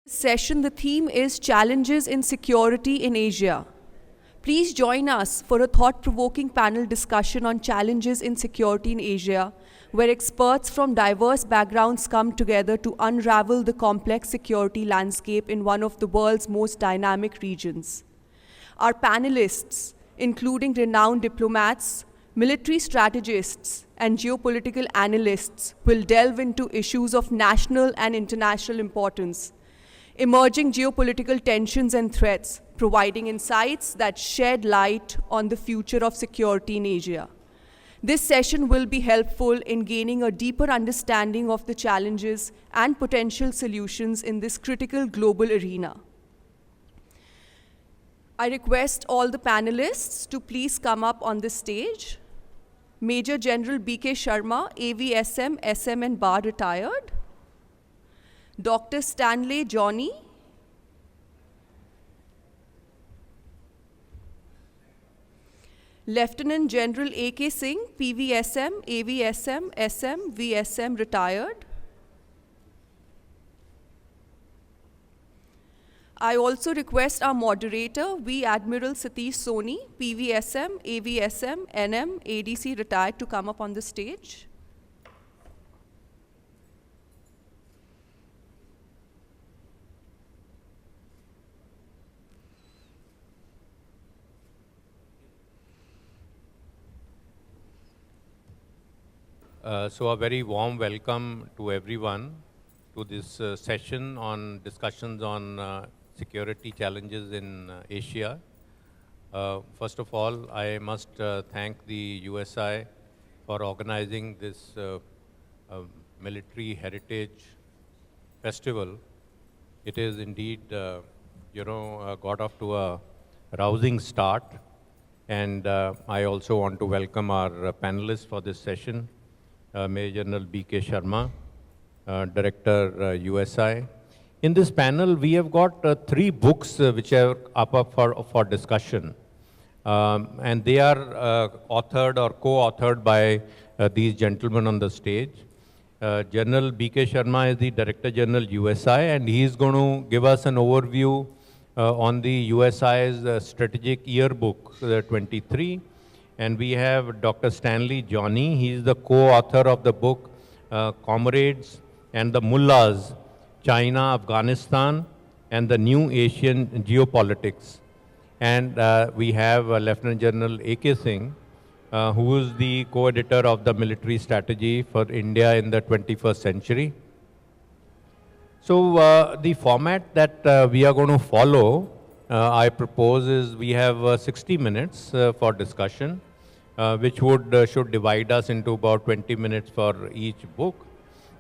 Session, the theme is Challenges in Security in Asia. Please join us for a thought-provoking panel discussion on challenges in security in Asia, where experts from diverse backgrounds come together to unravel the complex security landscape in one of the world's most dynamic regions. Our panelists, including renowned diplomats, military strategists, and geopolitical analysts, will delve into issues of national and international importance, emerging geopolitical tensions and threats, providing insights that shed light on the future of security in Asia. This session will be helpful in gaining a deeper understanding of the challenges and potential solutions in this critical global arena. I request all the panelists to please come up on the stage. Major General B.K. Sharma, AVSM, SM and Bar retired. Dr. Stanley Johnny, Lieutenant General A.K. Singh, PVSM, AVSM, SM, VSM, retired. I also request our moderator, V. Admiral Satish Soni, PVSM, AVSM, NM, ADC, retired, to come up on the stage. So a very warm welcome to everyone to this session on discussions on security challenges in Asia. First of all, I must thank the USI for organizing this military heritage festival. It is indeed, got off to a rousing start. And I also want to welcome our panelists for this session. Major General B.K. Sharma, Director USI. In this panel, we have got 3 books which are up for discussion. And they are authored or co-authored by these gentlemen on the stage. General B.K. Sharma is the Director General USI, and he is going to give us an overview on the USI's strategic yearbook 23. And we have Dr. Stanley Johnny. He is the co-author of the book Comrades and the Mullahs, China, Afghanistan, and the New Asian Geopolitics. And we have Lieutenant General A.K. Singh, who is the co-editor of the military strategy for India in the 21st century. So the format that we are going to follow, I propose, is we have 60 minutes for discussion, which should divide us into about 20 minutes for each book.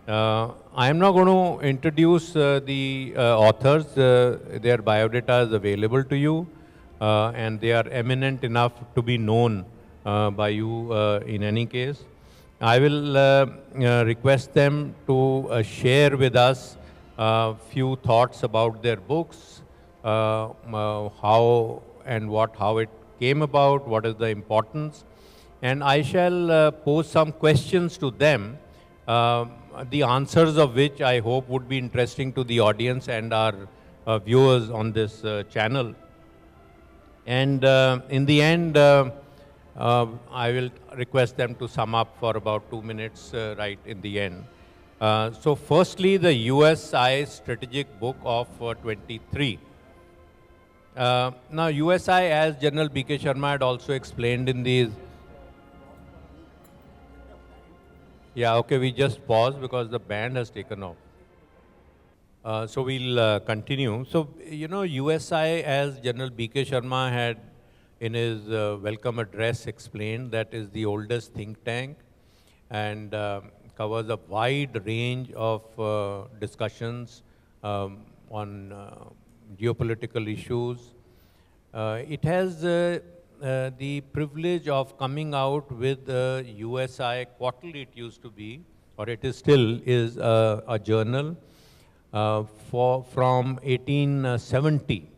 I am now going to introduce the authors. Their biodata is available to you, and they are eminent enough to be known by you in any case. I will request them to share with us a few thoughts about their books, how it came about, what is the importance. And I shall pose some questions to them, the answers of which I hope would be interesting to the audience and our viewers on this channel. And in the end, I will request them to sum up for about 2 minutes right in the end. So firstly, the USI Strategic Book of 23. Now, USI, as General B.K. Sharma had also explained in these. Yeah, okay, we just pause because the band has taken off. So we'll continue. So, USI, as General B.K. Sharma had in his welcome address explained, that is the oldest think tank and covers a wide range of discussions on geopolitical issues. It has the privilege of coming out with USI quarterly, it used to be, or it is still is a journal from 1870,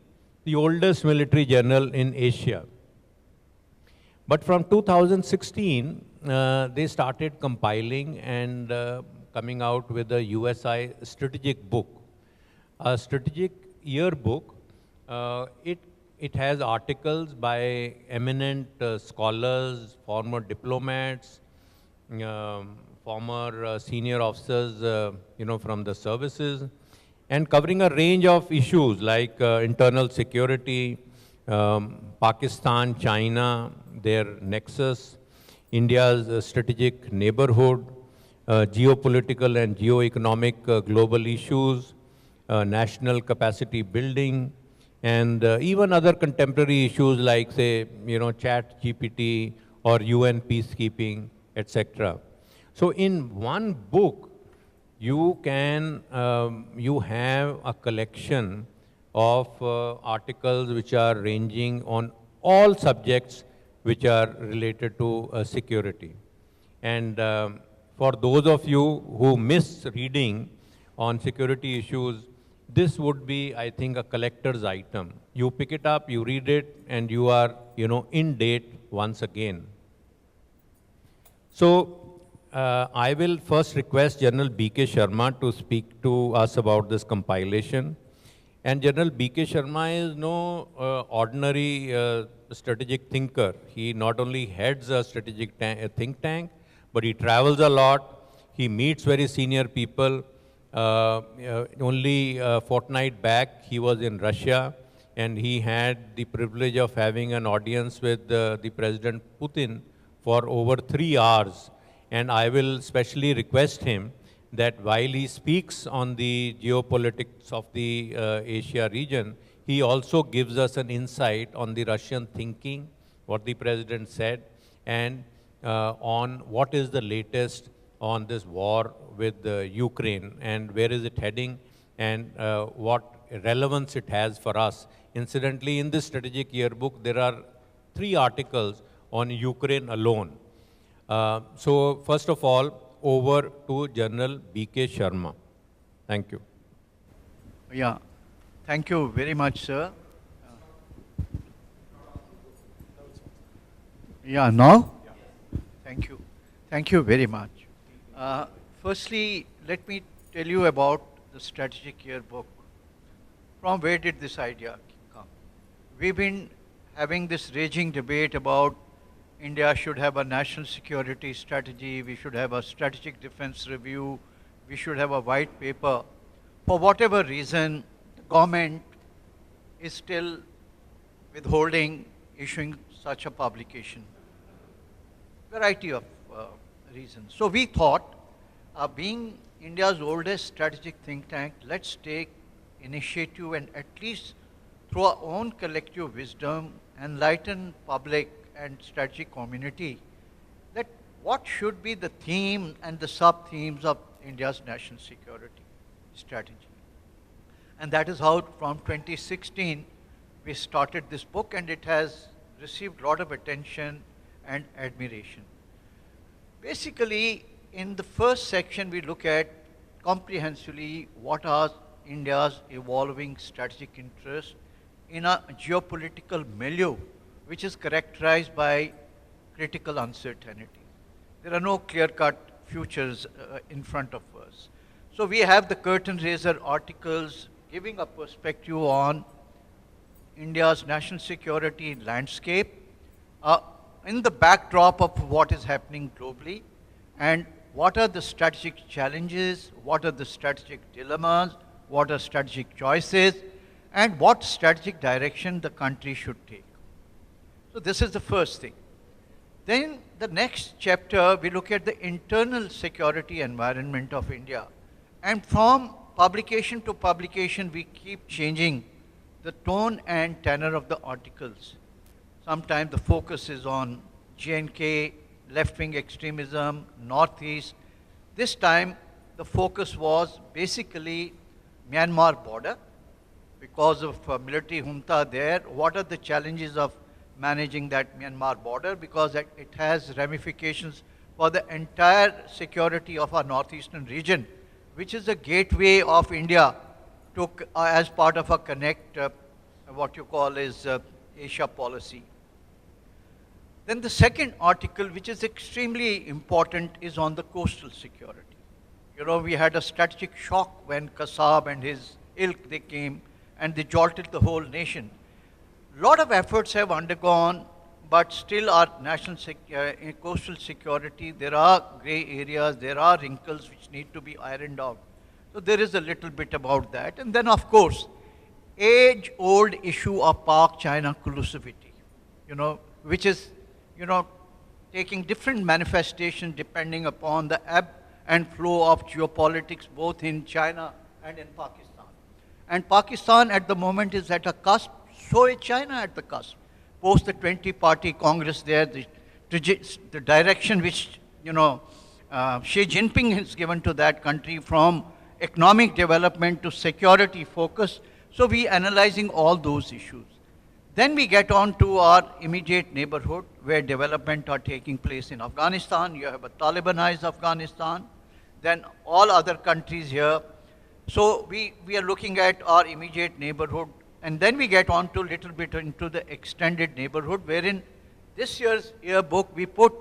the oldest military journal in Asia. But from 2016, they started compiling and coming out with a USI strategic book. a strategic yearbook. It has articles by eminent scholars, former diplomats, former senior officers, from the services, and covering a range of issues like internal security, Pakistan, China, their nexus, India's strategic neighborhood, geopolitical and geoeconomic global issues, national capacity building, and even other contemporary issues like, say, Chat GPT or UN peacekeeping, etc. So in one book, you have a collection of articles which are ranging on all subjects which are related to security. And for those of you who miss reading on security issues, this would be, I think, a collector's item. You pick it up, you read it, and you are, in date once again. So I will first request General B.K. Sharma to speak to us about this compilation. And General B.K. Sharma is no ordinary strategic thinker. He not only heads a strategic think tank, but he travels a lot. He meets very senior people. Only a fortnight back, he was in Russia, and he had the privilege of having an audience with the President Putin for over 3 hours. And I will specially request him that while he speaks on the geopolitics of the Asia region, he also gives us an insight on the Russian thinking, what the President said, and on what is the latest on this war with Ukraine, and where is it heading, and what relevance it has for us. Incidentally, in this strategic yearbook, there are 3 articles on Ukraine alone. So first of all, over to General B.K. Sharma. Thank you. Yeah, thank you very much, sir. Yeah, now? Thank you. Thank you very much. Firstly, let me tell you about the strategic yearbook. From where did this idea come? We've been having this raging debate about India should have a national security strategy, we should have a strategic defense review, we should have a white paper. For whatever reason, the government is still withholding issuing such a publication. Variety of reasons. So we thought, being India's oldest strategic think tank, let's take initiative and at least through our own collective wisdom enlighten public and strategic community that what should be the theme and the sub-themes of India's national security strategy. And that is how from 2016 we started this book, and it has received a lot of attention and admiration. Basically, in the first section we look at comprehensively what are India's evolving strategic interests in a geopolitical milieu which is characterized by critical uncertainty. There are no clear-cut futures in front of us. So we have the curtain raiser articles giving a perspective on India's national security landscape in the backdrop of what is happening globally, and what are the strategic challenges, what are the strategic dilemmas, what are strategic choices, and what strategic direction the country should take. So this is the first thing. Then the next chapter, we look at the internal security environment of India. And from publication to publication, we keep changing the tone and tenor of the articles. Sometimes the focus is on J&K, left-wing extremism, Northeast. This time, the focus was basically Myanmar border. Because of military junta there, what are the challenges of managing that Myanmar border, because it has ramifications for the entire security of our northeastern region, which is a gateway of India to, as part of a connect, what you call is Asia policy. Then the second article, which is extremely important, is on the coastal security. You know, we had a strategic shock when Kasab and his ilk they came and they jolted the whole nation. Lot of efforts have undergone, but still our national coastal security, there are gray areas, there are wrinkles which need to be ironed out. So there is a little bit about that. And then of course, age-old issue of Pak-China collusivity, which is, taking different manifestations depending upon the ebb and flow of geopolitics both in China and in Pakistan. And Pakistan at the moment is at a cusp, so is China at the cusp. Post the 20-party Congress there, the direction which, Xi Jinping has given to that country from economic development to security focus. So we are analyzing all those issues. Then we get on to our immediate neighborhood where development are taking place in Afghanistan. You have a Talibanized Afghanistan, then all other countries here. So we are looking at our immediate neighborhood, and then we get on to a little bit into the extended neighborhood, wherein this year's yearbook we put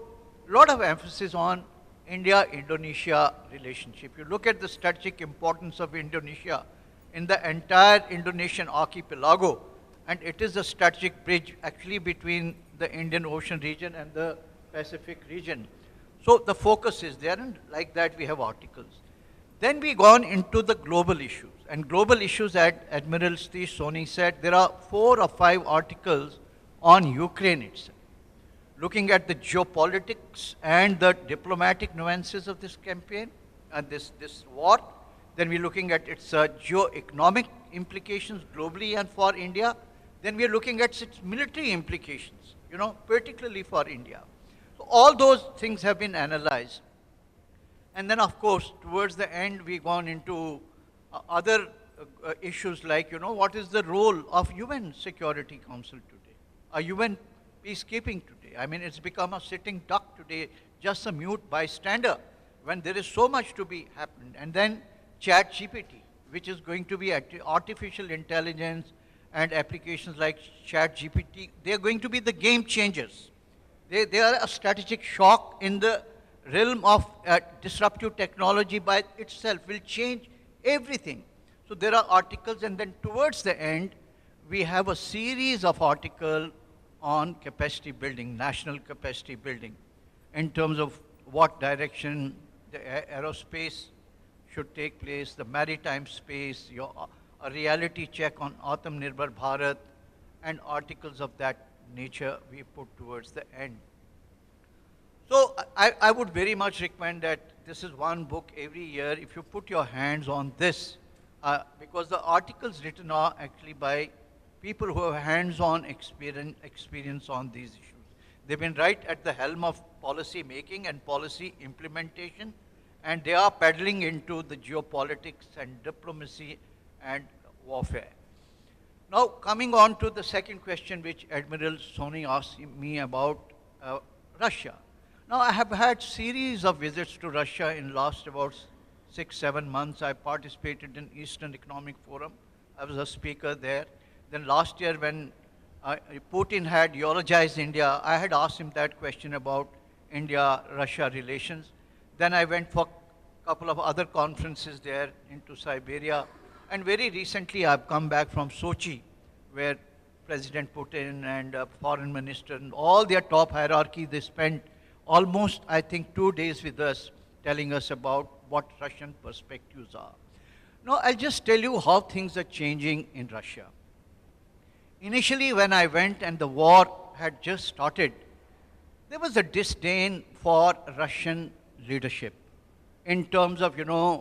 a lot of emphasis on India-Indonesia relationship. You look at the strategic importance of Indonesia in the entire Indonesian archipelago, and it is a strategic bridge actually between the Indian Ocean region and the Pacific region. So the focus is there, and like that we have articles. Then we gone into the global issues, and global issues, as Admiral Satish Soni said, there are 4 or 5 articles on Ukraine itself, looking at the geopolitics and the diplomatic nuances of this campaign and this war. Then we're looking at its geo-economic implications globally and for India. Then we're looking at its military implications, particularly for India. So all those things have been analyzed. And then, of course, towards the end, we've gone into other issues like, what is the role of UN Security Council today, a UN peacekeeping today. I mean, it's become a sitting duck today, just a mute bystander, when there is so much to be happened. And then ChatGPT, which is going to be artificial intelligence and applications like ChatGPT, they are going to be the game changers. They are a strategic shock in the realm of disruptive technology by itself, will change everything. So there are articles, and then towards the end, we have a series of articles on capacity building, national capacity building, in terms of what direction the aerospace should take place, the maritime space, a reality check on Atmanirbhar Bharat, and articles of that nature we put towards the end. So I would very much recommend that this is one book every year, if you put your hands on this, because the articles written are actually by people who have hands-on experience on these issues. They've been right at the helm of policy making and policy implementation, and they are paddling into the geopolitics and diplomacy and warfare. Now, coming on to the second question which Admiral Soni asked me about Russia. Now, I have had series of visits to Russia in last about 6-7 months. I participated in Eastern Economic Forum. I was a speaker there. Then last year when Putin had eulogized India, I had asked him that question about India-Russia relations. Then I went for a couple of other conferences there into Siberia. And very recently I've come back from Sochi, where President Putin and Foreign Minister and all their top hierarchy, they spent almost, I think, 2 days with us, telling us about what Russian perspectives are. Now, I'll just tell you how things are changing in Russia. Initially, when I went and the war had just started, there was a disdain for Russian leadership in terms of,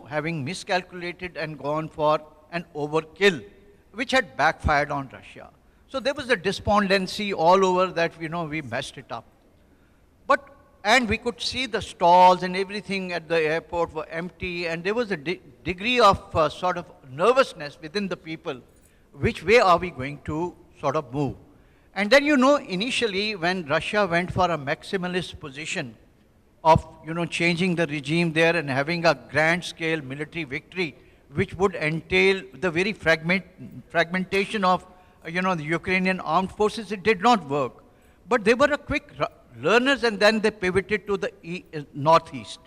having miscalculated and gone for an overkill, which had backfired on Russia. So there was a despondency all over that, we messed it up. And we could see the stalls and everything at the airport were empty, and there was a degree of sort of nervousness within the people. Which way are we going to sort of move? And then, initially when Russia went for a maximalist position of, changing the regime there and having a grand scale military victory, which would entail the very fragmentation of, the Ukrainian armed forces, it did not work. But they were a quick learners, and then they pivoted to the northeast.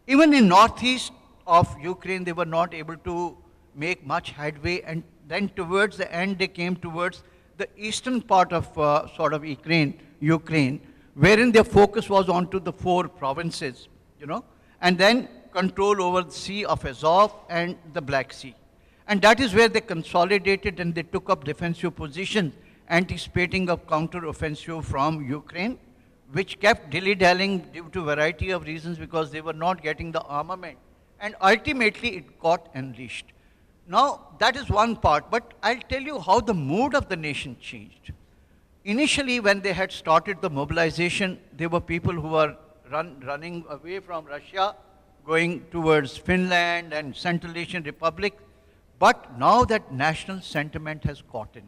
Even in northeast of Ukraine, they were not able to make much headway, and then towards the end they came towards the eastern part of sort of Ukraine, wherein their focus was onto the 4 provinces, and then control over the Sea of Azov and the Black Sea. And that is where they consolidated and they took up defensive positions, anticipating a counter-offensive from Ukraine, which kept dilly-dallying due to a variety of reasons because they were not getting the armament. And ultimately it got unleashed. Now, that is one part, but I'll tell you how the mood of the nation changed. Initially, when they had started the mobilization, there were people who were running away from Russia, going towards Finland and Central Asian Republic. But now that national sentiment has caught in.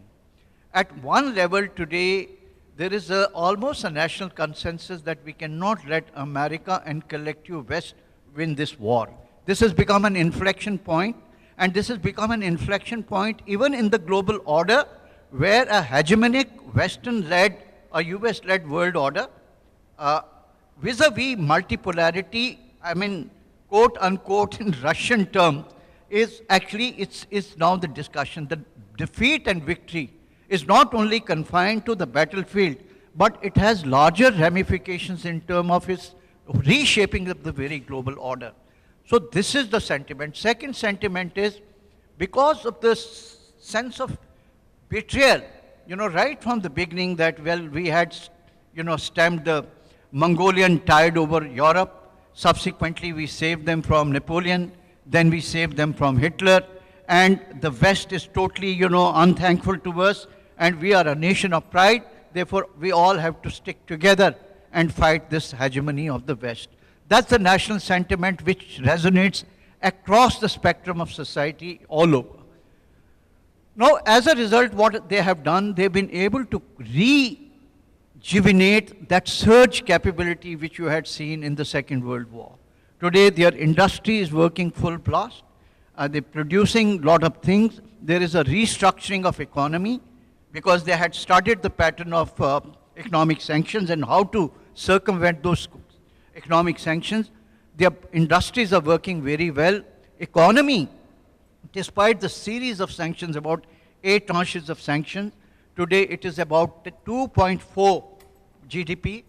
At one level today, there is almost a national consensus that we cannot let America and collective West win this war. This has become an inflection point, and this has become an inflection point even in the global order, where a hegemonic Western-led or US-led world order vis-a-vis multipolarity, I mean, quote unquote in Russian terms, is actually, it's now the discussion. The defeat and victory is not only confined to the battlefield, but it has larger ramifications in terms of its reshaping of the very global order. So this is the sentiment. Second sentiment is, because of this sense of betrayal, right from the beginning that, well, we had, stemmed the Mongolian tide over Europe. Subsequently, we saved them from Napoleon. Then we saved them from Hitler. And the West is totally, unthankful to us. And we are a nation of pride. Therefore, we all have to stick together and fight this hegemony of the West. That's the national sentiment which resonates across the spectrum of society all over. Now, as a result, what they have done, they've been able to rejuvenate that surge capability which you had seen in the Second World War. Today, their industry is working full blast. They're producing a lot of things. There is a restructuring of economy because they had started the pattern of economic sanctions and how to circumvent those economic sanctions. Their industries are working very well. Economy, despite the series of sanctions, about 8 tranches of sanctions, today it is about 2.4 GDP,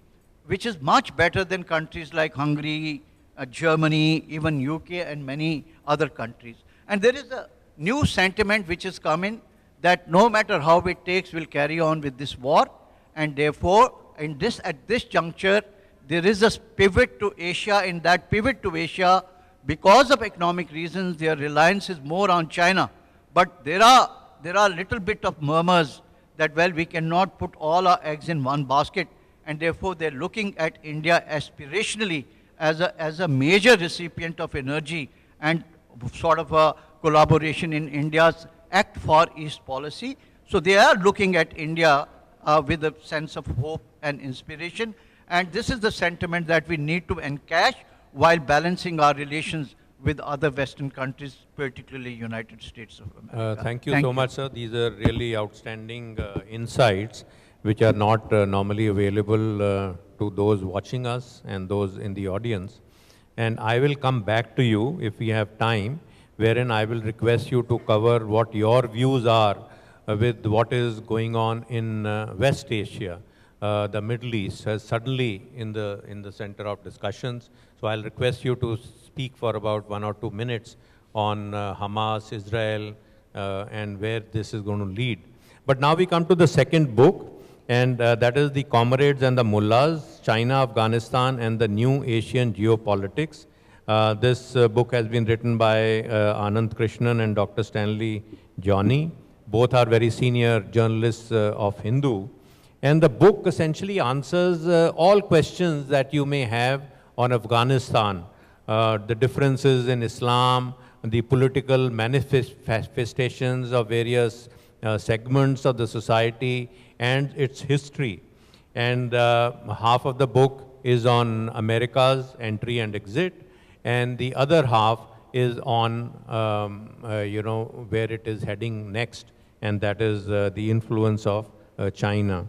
which is much better than countries like Hungary, Germany, even UK and many other countries. And there is a new sentiment which has come in that no matter how it takes, we'll carry on with this war. And therefore, at this juncture, there is a pivot to Asia. In that pivot to Asia, because of economic reasons, their reliance is more on China. But there are little bit of murmurs that, well, we cannot put all our eggs in one basket. And therefore, they're looking at India aspirationally as a major recipient of energy and sort of a collaboration in India's Act for East policy. So they are looking at India with a sense of hope and inspiration. And this is the sentiment that we need to encash while balancing our relations with other Western countries, particularly United States of America. Thank you so much, sir. These are really outstanding insights which are not normally available to those watching us and those in the audience. And I will come back to you if we have time, wherein I will request you to cover what your views are with what is going on in West Asia. The Middle East has suddenly in the center of discussions. So I'll request you to speak for about 1 or 2 minutes on Hamas, Israel, and where this is going to lead. But now we come to the second book, and that is the Comrades and the Mullahs, China, Afghanistan, and the New Asian Geopolitics. This book has been written by Anand Krishnan and Dr. Stanley Johnny. Both are very senior journalists of Hindu. And the book essentially answers all questions that you may have on Afghanistan, the differences in Islam, the political manifestations of various segments of the society and its history. And half of the book is on America's entry and exit, and the other half is on, where it is heading next, and that is the influence of China.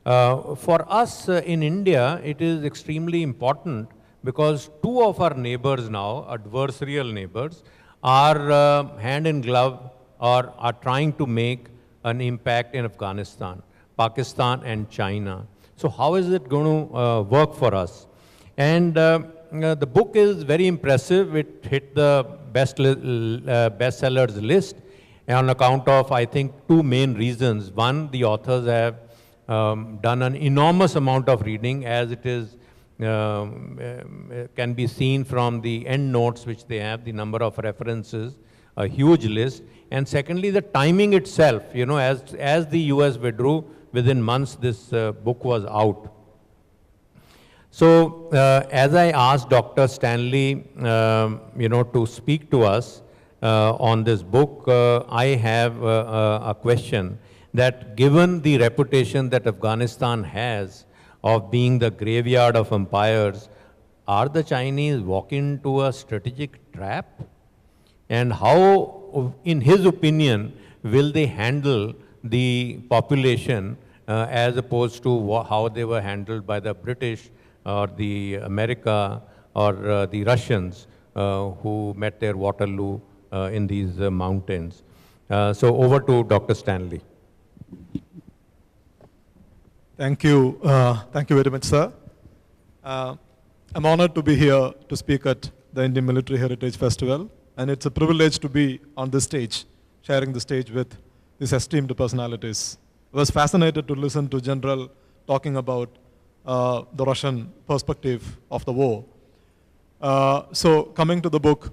For us in India, it is extremely important because 2 of our neighbors now, adversarial neighbors, are hand in glove or are trying to make an impact in Afghanistan, Pakistan and China. So how is it going to work for us? And the book is very impressive. It hit the bestsellers list on account of, I think, two main reasons. One, the authors have done an enormous amount of reading, as it is can be seen from the end notes which they have, the number of references, a huge list. And secondly, the timing itself, you know, as the US withdrew, within months this book was out. So as I asked Dr. Stanley, you know, to speak to us on this book, I have a question that given the reputation that Afghanistan has of being the graveyard of empires, are the Chinese walking into a strategic trap? And how, in his opinion, will they handle the population as opposed to how they were handled by the British or the America or the Russians who met their Waterloo in these mountains? So over to Dr. Stanley. Thank you. Thank you very much, sir. I'm honored to be here to speak at the Indian Military Heritage Festival, and it's a privilege to be on this stage, sharing the stage with these esteemed personalities. I was fascinated to listen to General talking about the Russian perspective of the war. So coming to the book,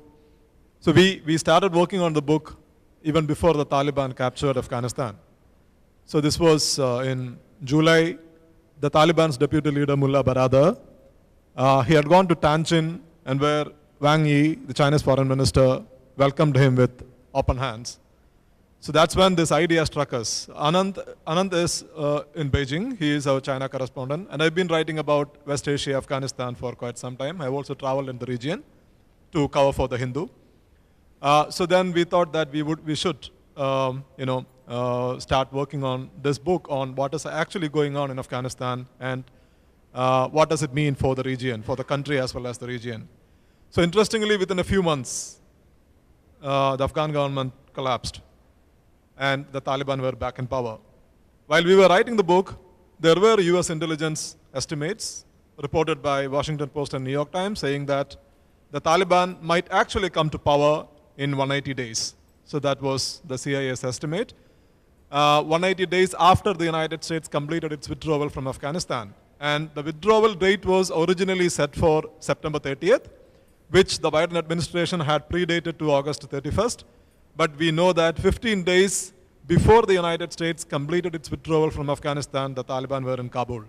so we started working on the book even before the Taliban captured Afghanistan. So this was in July. The Taliban's deputy leader, Mullah Baradar, he had gone to Tianjin, and where Wang Yi, the Chinese foreign minister, welcomed him with open hands. So that's when this idea struck us. Anand is in Beijing. He is our China correspondent. And I've been writing about West Asia, Afghanistan for quite some time. I've also traveled in the region to cover for The Hindu. So then we thought that we should start working on this book on what is actually going on in Afghanistan and what does it mean for the region, for the country as well as the region. So interestingly, within a few months, the Afghan government collapsed and the Taliban were back in power. While we were writing the book, there were US intelligence estimates reported by Washington Post and New York Times saying that the Taliban might actually come to power in 180 days. So that was the CIA's estimate. 180 days after the United States completed its withdrawal from Afghanistan. And the withdrawal date was originally set for September 30th, which the Biden administration had predated to August 31st. But we know that 15 days before the United States completed its withdrawal from Afghanistan, the Taliban were in Kabul.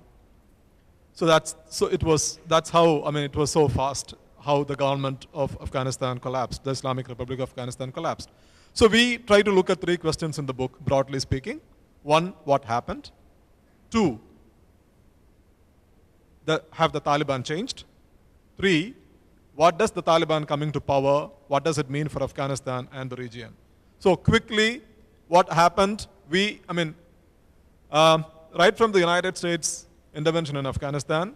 So it was so fast how the government of Afghanistan collapsed, the Islamic Republic of Afghanistan collapsed. So we try to look at three questions in the book, broadly speaking. One, what happened? Two, have the Taliban changed? Three, what does the Taliban coming to power, what does it mean for Afghanistan and the region? So quickly, what happened? Right from the United States intervention in Afghanistan,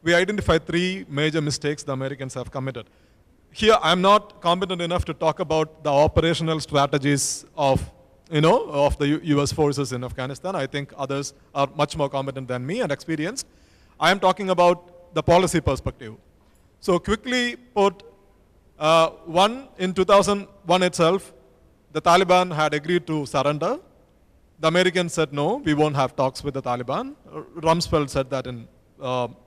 we identified three major mistakes the Americans have committed. Here, I'm not competent enough to talk about the operational strategies of the US forces in Afghanistan. I think others are much more competent than me and experienced. I am talking about the policy perspective. So quickly put, in 2001 itself, the Taliban had agreed to surrender. The Americans said, no, we won't have talks with the Taliban. Rumsfeld said that in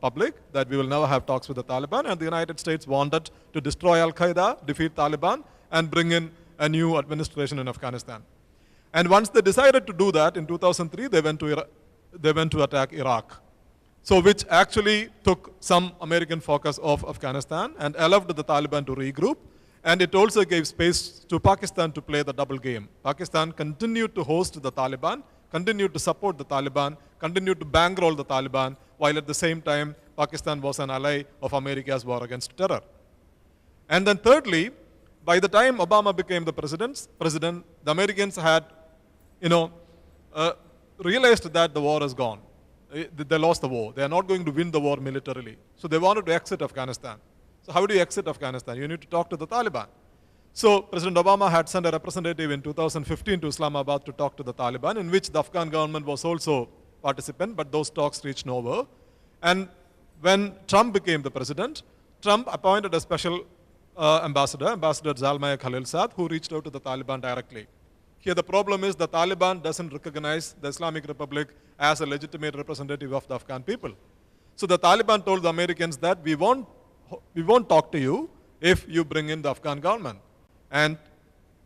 public, that we will never have talks with the Taliban, and the United States wanted to destroy Al-Qaeda, defeat Taliban, and bring in a new administration in Afghanistan. And once they decided to do that, in 2003, they went to attack Iraq. So which actually took some American focus off Afghanistan and allowed the Taliban to regroup. And it also gave space to Pakistan to play the double game. Pakistan continued to host the Taliban, continued to support the Taliban, continued to bankroll the Taliban, while at the same time, Pakistan was an ally of America's war against terror. And then thirdly, by the time Obama became the president, the Americans had, realized that the war is gone. They lost the war. They are not going to win the war militarily. So they wanted to exit Afghanistan. So how do you exit Afghanistan? You need to talk to the Taliban. So President Obama had sent a representative in 2015 to Islamabad to talk to the Taliban, in which the Afghan government was also participant, but those talks reached nowhere. And when Trump became the president, Trump appointed a special ambassador, Ambassador Zalmay Khalilzad, who reached out to the Taliban directly. Here the problem is the Taliban doesn't recognize the Islamic Republic as a legitimate representative of the Afghan people. So the Taliban told the Americans that we won't talk to you if you bring in the Afghan government. And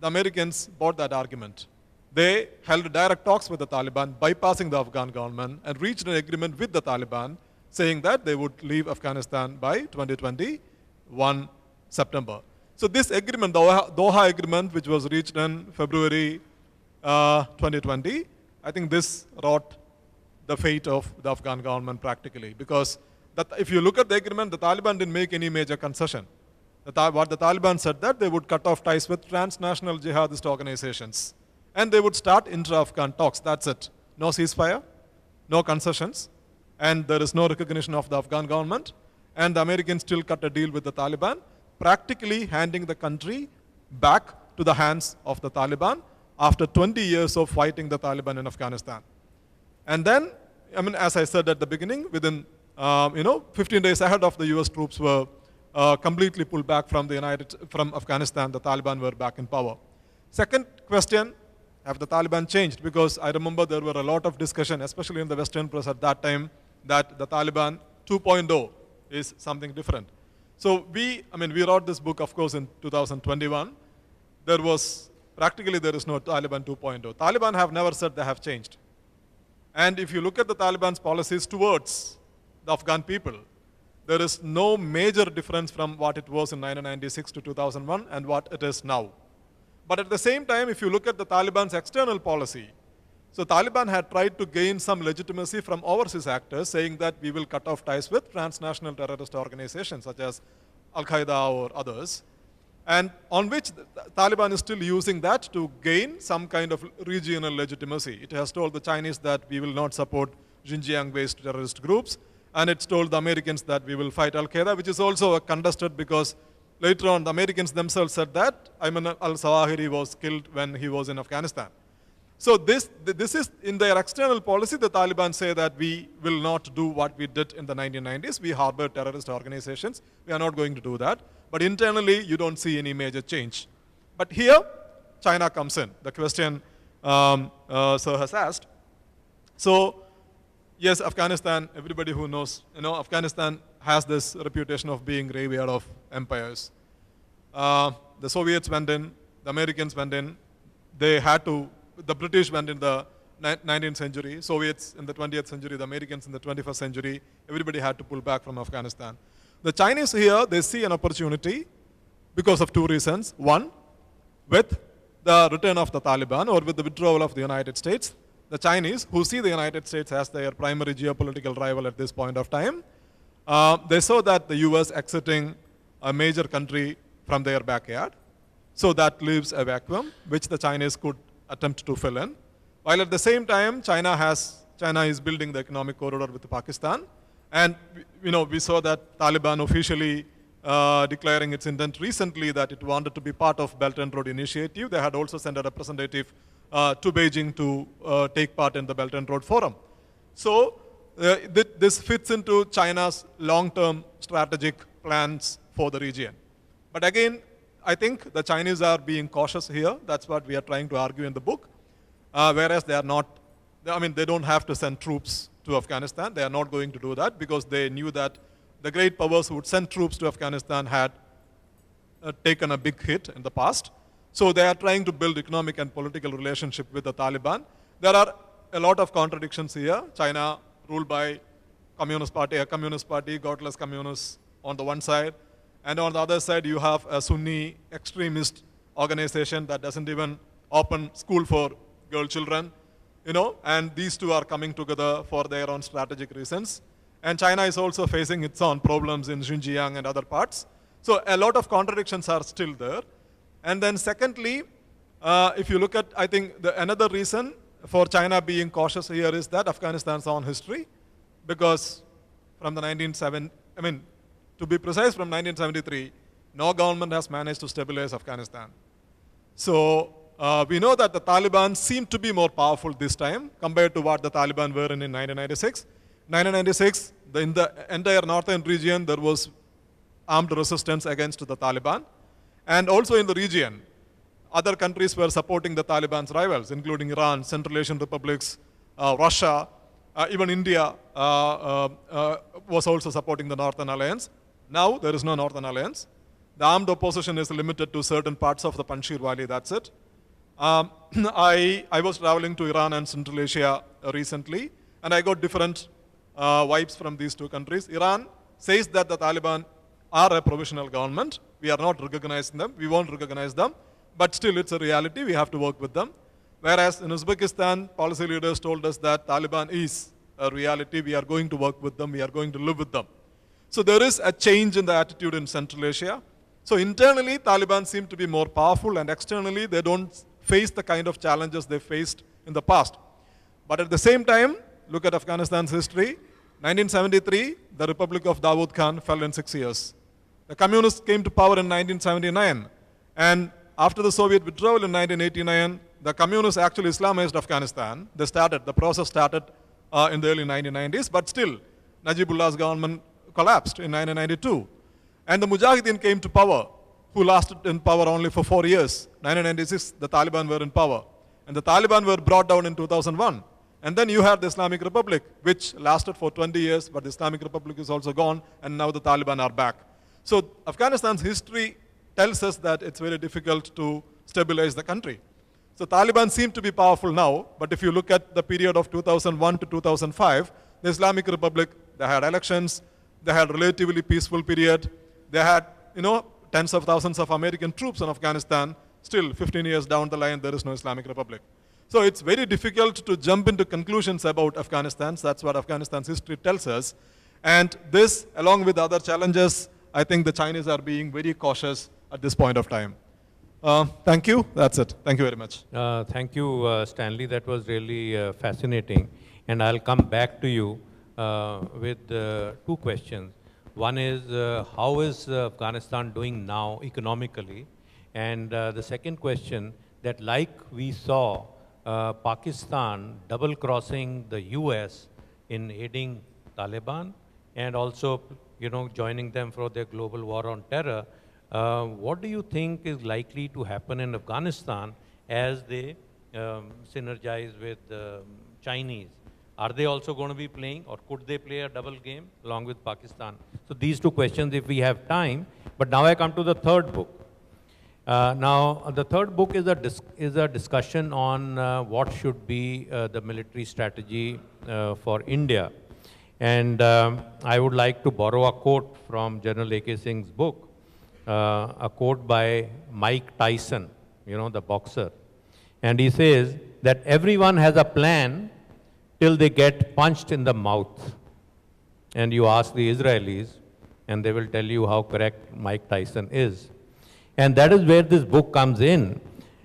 the Americans bought that argument. They held direct talks with the Taliban, bypassing the Afghan government, and reached an agreement with the Taliban, saying that they would leave Afghanistan by 2021 September. So this agreement, the Doha agreement, which was reached in February 2020, I think this wrought the fate of the Afghan government practically. Because if you look at the agreement, the Taliban didn't make any major concession. What the Taliban said that they would cut off ties with transnational jihadist organizations. And they would start intra-Afghan talks, that's it. No ceasefire, no concessions, and there is no recognition of the Afghan government. And the Americans still cut a deal with the Taliban, practically handing the country back to the hands of the Taliban after 20 years of fighting the Taliban in Afghanistan. And then, I mean, as I said at the beginning, within 15 days ahead of the US troops were completely pulled back from Afghanistan, the Taliban were back in power. Second question, have the Taliban changed? Because I remember there were a lot of discussion, especially in the Western press at that time, that the Taliban 2.0 is something different. So we wrote this book, of course, in 2021. There is no Taliban 2.0. Taliban have never said they have changed. And if you look at the Taliban's policies towards the Afghan people, there is no major difference from what it was in 1996 to 2001 and what it is now. But at the same time, if you look at the Taliban's external policy, so Taliban had tried to gain some legitimacy from overseas actors, saying that we will cut off ties with transnational terrorist organizations such as Al-Qaeda or others, and on which the Taliban is still using that to gain some kind of regional legitimacy. It has told the Chinese that we will not support Xinjiang-based terrorist groups, and it's told the Americans that we will fight Al-Qaeda, which is also contested because later on the Americans themselves said that Ayman al-Zawahiri was killed when he was in Afghanistan. So this is in their external policy, the Taliban say that we will not do what we did in the 1990s. We harbor terrorist organizations. We are not going to do that. But internally, you don't see any major change. But here, China comes in. The question Sir has asked. So, yes, Afghanistan, everybody who knows, Afghanistan has this reputation of being graveyard of empires. The Soviets went in, the Americans went in, the British went in the 19th century, Soviets in the 20th century, the Americans in the 21st century, everybody had to pull back from Afghanistan. The Chinese here, they see an opportunity because of two reasons. One, with the return of the Taliban or with the withdrawal of the United States, the Chinese, who see the United States as their primary geopolitical rival at this point of time, they saw that the US exiting a major country from their backyard. So that leaves a vacuum, which the Chinese could attempt to fill in. While at the same time, China is building the economic corridor with Pakistan. And we saw that Taliban officially declaring its intent recently that it wanted to be part of Belt and Road Initiative. They had also sent a representative to Beijing to take part in the Belt and Road Forum. So this fits into China's long-term strategic plans for the region. But again, I think the Chinese are being cautious here. That's what we are trying to argue in the book. Whereas they are not, they don't have to send troops to Afghanistan. They are not going to do that because they knew that the great powers who would send troops to Afghanistan had taken a big hit in the past. So they are trying to build economic and political relationship with the Taliban. There are a lot of contradictions here. China ruled by a communist party, godless communists on the one side. And on the other side, you have a Sunni extremist organization that doesn't even open school for girl children, and these two are coming together for their own strategic reasons. And China is also facing its own problems in Xinjiang and other parts. So a lot of contradictions are still there. And then secondly, if you look at, I think another reason for China being cautious here is that Afghanistan's own history, because from the to be precise, from 1973, no government has managed to stabilize Afghanistan. So we know that the Taliban seem to be more powerful this time compared to what the Taliban were in 1996. 1996, in the entire northern region, there was armed resistance against the Taliban. And also in the region, other countries were supporting the Taliban's rivals, including Iran, Central Asian republics, Russia, even India was also supporting the Northern Alliance. Now there is no Northern Alliance. The armed opposition is limited to certain parts of the Panjshir Valley, that's it. I was traveling to Iran and Central Asia recently, and I got different vibes from these two countries. Iran says that the Taliban are a provisional government. We are not recognizing them. We won't recognize them. But still, it's a reality. We have to work with them. Whereas in Uzbekistan, policy leaders told us that Taliban is a reality. We are going to work with them. We are going to live with them. So there is a change in the attitude in Central Asia. So internally, Taliban seem to be more powerful, and externally, they don't face the kind of challenges they faced in the past. But at the same time, look at Afghanistan's history. 1973, the Republic of Dawood Khan fell in 6 years. The communists came to power in 1979. And after the Soviet withdrawal in 1989, the communists actually Islamized Afghanistan. The process started in the early 1990s, but still, Najibullah's government collapsed in 1992. And the Mujahideen came to power, who lasted in power only for 4 years. 1996, the Taliban were in power. And the Taliban were brought down in 2001. And then you had the Islamic Republic, which lasted for 20 years, but the Islamic Republic is also gone, and now the Taliban are back. So Afghanistan's history tells us that it's very difficult to stabilize the country. So Taliban seem to be powerful now, but if you look at the period of 2001 to 2005, the Islamic Republic, they had elections, they had relatively peaceful period, they had, tens of thousands of American troops in Afghanistan. Still, 15 years down the line, there is no Islamic Republic. So it's very difficult to jump into conclusions about Afghanistan. That's what Afghanistan's history tells us. And this, along with other challenges, I think the Chinese are being very cautious at this point of time. Thank you. That's it. Thank you very much. Thank you, Stanley. That was really fascinating. And I'll come back to you with two questions. One is, how is Afghanistan doing now economically? And the second question, that like we saw Pakistan double-crossing the US in aiding Taliban and also, joining them for their global war on terror, what do you think is likely to happen in Afghanistan as they synergize with the Chinese? Are they also going to be playing, or could they play a double game along with Pakistan? So these two questions if we have time. But now I come to the third book. Now, the third book is a discussion on what should be the military strategy for India. And I would like to borrow a quote from General A.K. Singh's book, a quote by Mike Tyson, the boxer. And he says that everyone has a plan till they get punched in the mouth. And you ask the Israelis, and they will tell you how correct Mike Tyson is. And that is where this book comes in.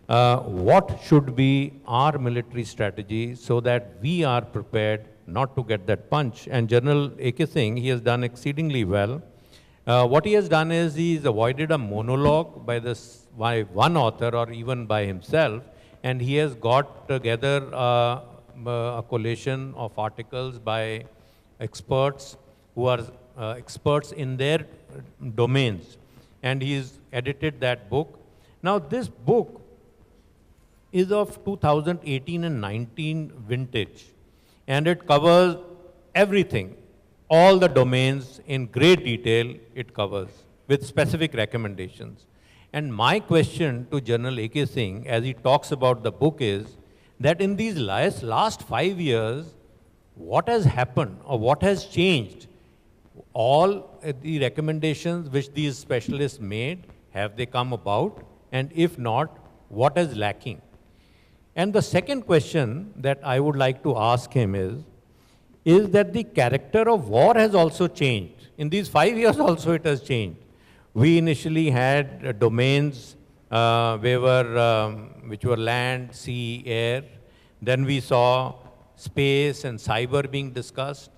What should be our military strategy so that we are prepared not to get that punch? And General A.K. Singh, he has done exceedingly well. What he has done is he's avoided a monologue by one author or even by himself, and he has got together a collation of articles by experts who are experts in their domains. And he's edited that book. Now, this book is of 2018 and 19 vintage, and it covers everything, all the domains in great detail it covers, with specific recommendations. And my question to General A.K. Singh, as he talks about the book, is that in these last 5 years, what has happened or what has changed? All the recommendations which these specialists made, have they come about? And if not, what is lacking? And the second question that I would like to ask him is that the character of war has also changed. In these 5 years also it has changed. We initially had domains which were land, sea, air. Then we saw space and cyber being discussed.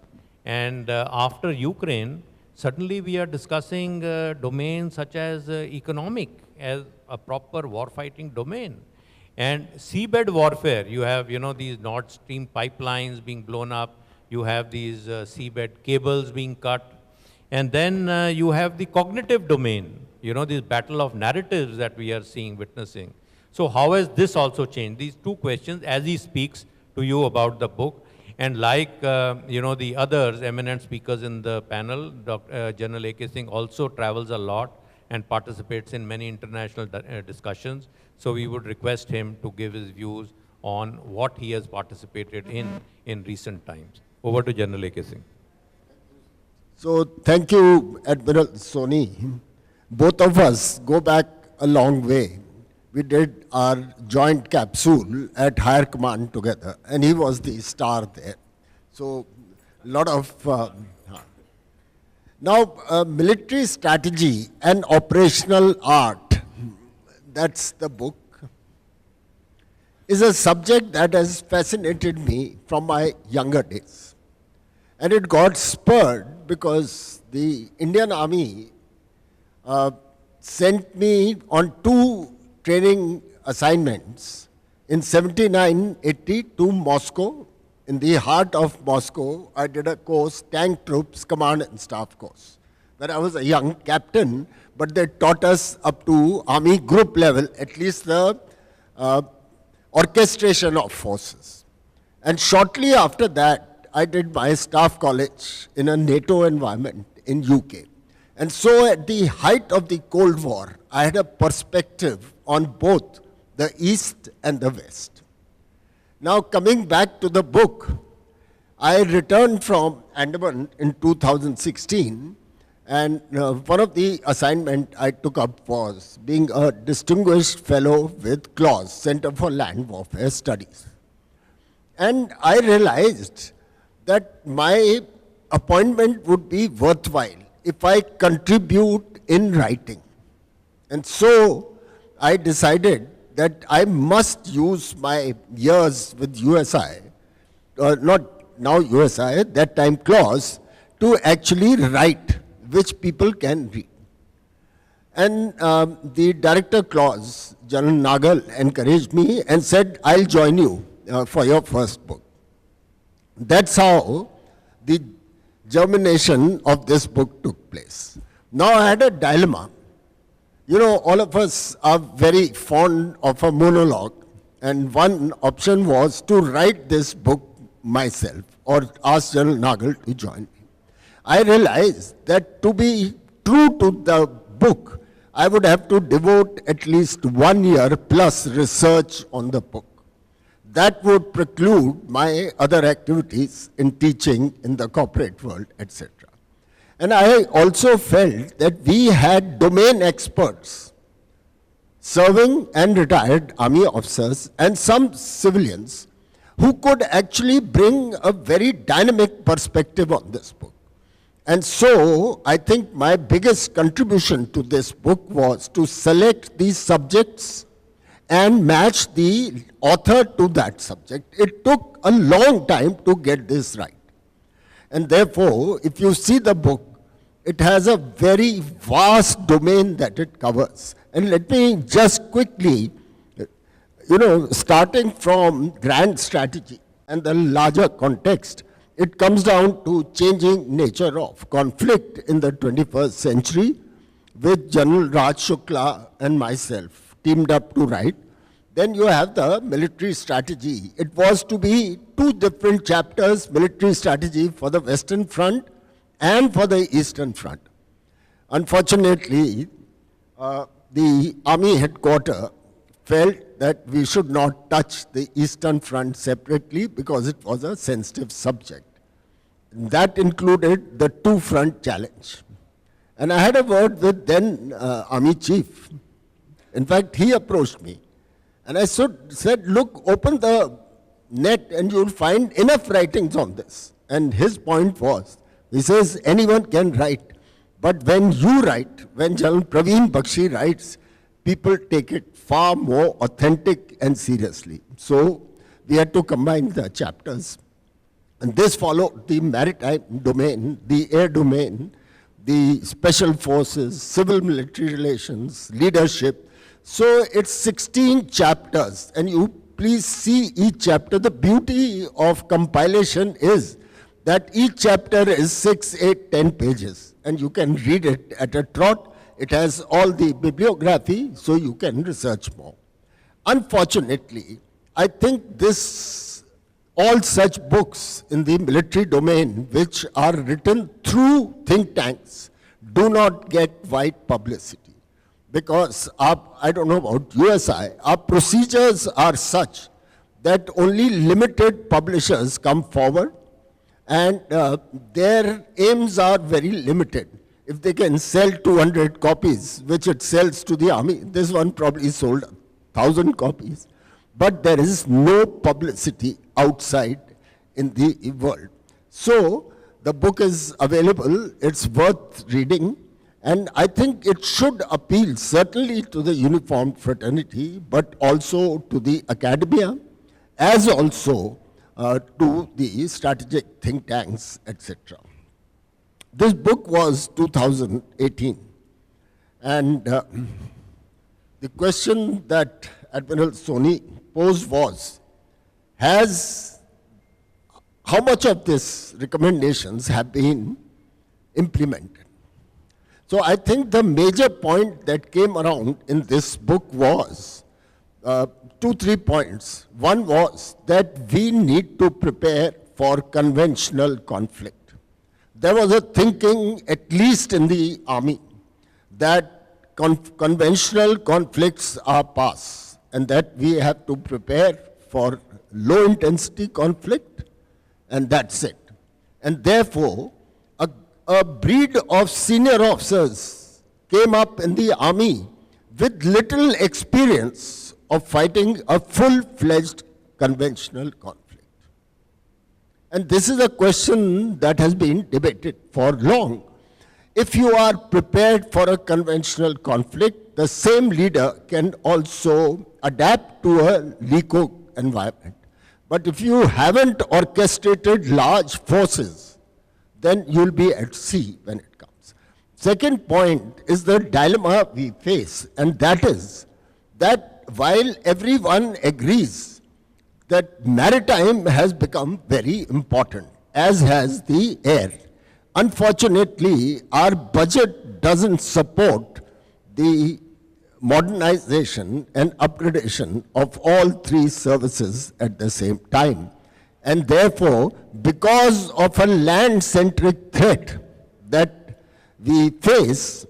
And after Ukraine, suddenly we are discussing domains such as economic as a proper warfighting domain. And seabed warfare, you have, these Nord Stream pipelines being blown up, you have these seabed cables being cut, and then you have the cognitive domain, this battle of narratives that we are witnessing. So how has this also changed? These two questions as he speaks to you about the book. And like, the others, eminent speakers in the panel, General A.K. Singh also travels a lot and participates in many international discussions. So we would request him to give his views on what he has participated in recent times. Over to General A.K. Singh. So thank you, Admiral Soni. Both of us go back a long way. We did our joint capsule at higher command together, and he was the star there. So a lot of... Now, military strategy and operational art, that's the book, is a subject that has fascinated me from my younger days. And it got spurred because the Indian Army sent me on 2 training assignments in 79-80 to Moscow. In the heart of Moscow, I did a course, Tank Troops Command and Staff course, where I was a young captain, but they taught us up to Army group level, at least the orchestration of forces. And shortly after that, I did my staff college in a NATO environment in UK. And so at the height of the Cold War, I had a perspective on both the East and the West. Now coming back to the book, I returned from Andaman in 2016, and one of the assignments I took up was being a distinguished fellow with CLAWS, Center for Land Warfare Studies. And I realized that my appointment would be worthwhile if I contribute in writing. And so I decided that I must use my years with USI, not now USI, that time CLAWS, to actually write, which people can read. And the director CLAWS, General Nagal, encouraged me and said, I'll join you for your first book. That's how the germination of this book took place. Now I had a dilemma. You know, all of us are very fond of a monologue, and one option was to write this book myself or ask General Nagal to join me. I realized that to be true to the book, I would have to devote at least 1 year plus research on the book. That would preclude my other activities in teaching in the corporate world, etc. And I also felt that we had domain experts, serving and retired army officers and some civilians who could actually bring a very dynamic perspective on this book. And so I think my biggest contribution to this book was to select these subjects and match the author to that subject. It took a long time to get this right. And therefore, if you see the book, it has a very vast domain that it covers. And let me just quickly, starting from grand strategy and the larger context, it comes down to changing nature of conflict in the 21st century, with General Raj Shukla and myself teamed up to write. Then you have the military strategy. It was to be 2 different chapters, military strategy for the Western Front and for the Eastern Front. Unfortunately, the Army headquarters felt that we should not touch the Eastern Front separately because it was a sensitive subject. That included the 2-front challenge. And I had a word with then Army Chief. In fact, he approached me. And I said, look, open the net and you'll find enough writings on this. And his point was, he says, anyone can write. But when you write, when General Praveen Bakshi writes, people take it far more authentic and seriously. So we had to combine the chapters. And this followed the maritime domain, the air domain, the special forces, civil military relations, leadership. So it's 16 chapters, and you please see each chapter. The beauty of compilation is that each chapter is 6, 8, 10 pages, and you can read it at a trot. It has all the bibliography, so you can research more. Unfortunately, I think all such books in the military domain which are written through think tanks do not get wide publicity. Because I don't know about USI, our procedures are such that only limited publishers come forward, and their aims are very limited. If they can sell 200 copies, which it sells to the army, this one probably sold 1,000 copies. But there is no publicity outside in the world. So the book is available, it's worth reading, and I think it should appeal certainly to the uniformed fraternity, but also to the academia, as also to the strategic think tanks, etc. This book was 2018, and the question that Admiral Soni posed was, how much of these recommendations have been implemented? So I think the major point that came around in this book was 2-3 points. One was that we need to prepare for conventional conflict. There was a thinking, at least in the army, that conventional conflicts are past, and that we have to prepare for low-intensity conflict, and that's it. And therefore, a breed of senior officers came up in the army with little experience of fighting a full-fledged conventional conflict. And this is a question that has been debated for long. If you are prepared for a conventional conflict, the same leader can also adapt to a LECO environment. But if you haven't orchestrated large forces, then you'll be at sea when it comes. Second point is the dilemma we face, and that is that while everyone agrees that maritime has become very important, as has the air, unfortunately, our budget doesn't support the modernization and upgradation of all three services at the same time. And therefore, because of a land-centric threat that we face,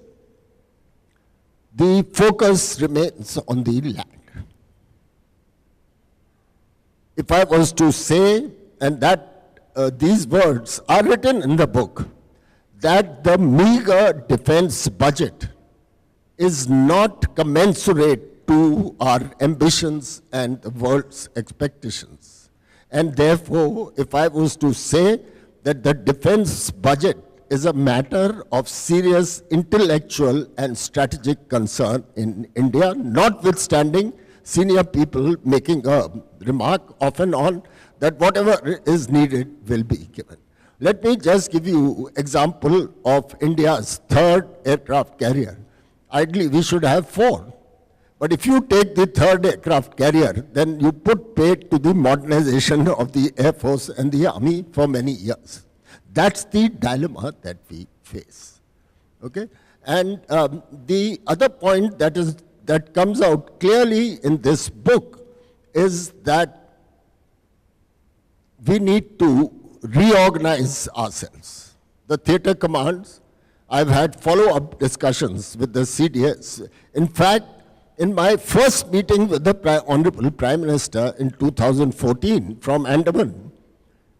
the focus remains on the land. If I was to say, and that these words are written in the book, that the meager defense budget is not commensurate to our ambitions and the world's expectations. And therefore, if I was to say that the defense budget is a matter of serious intellectual and strategic concern in India, notwithstanding senior people making a remark off and on that whatever is needed will be given. Let me just give you an example of India's third aircraft carrier. Ideally, we should have 4. But if you take the third aircraft carrier, then you put paid to the modernization of the Air Force and the Army for many years. That's the dilemma that we face. Okay? And the other point that comes out clearly in this book is that we need to reorganize ourselves. The theater commands, I've had follow-up discussions with the CDS. In fact, in my first meeting with the Honorable Prime Minister in 2014 from Andaman,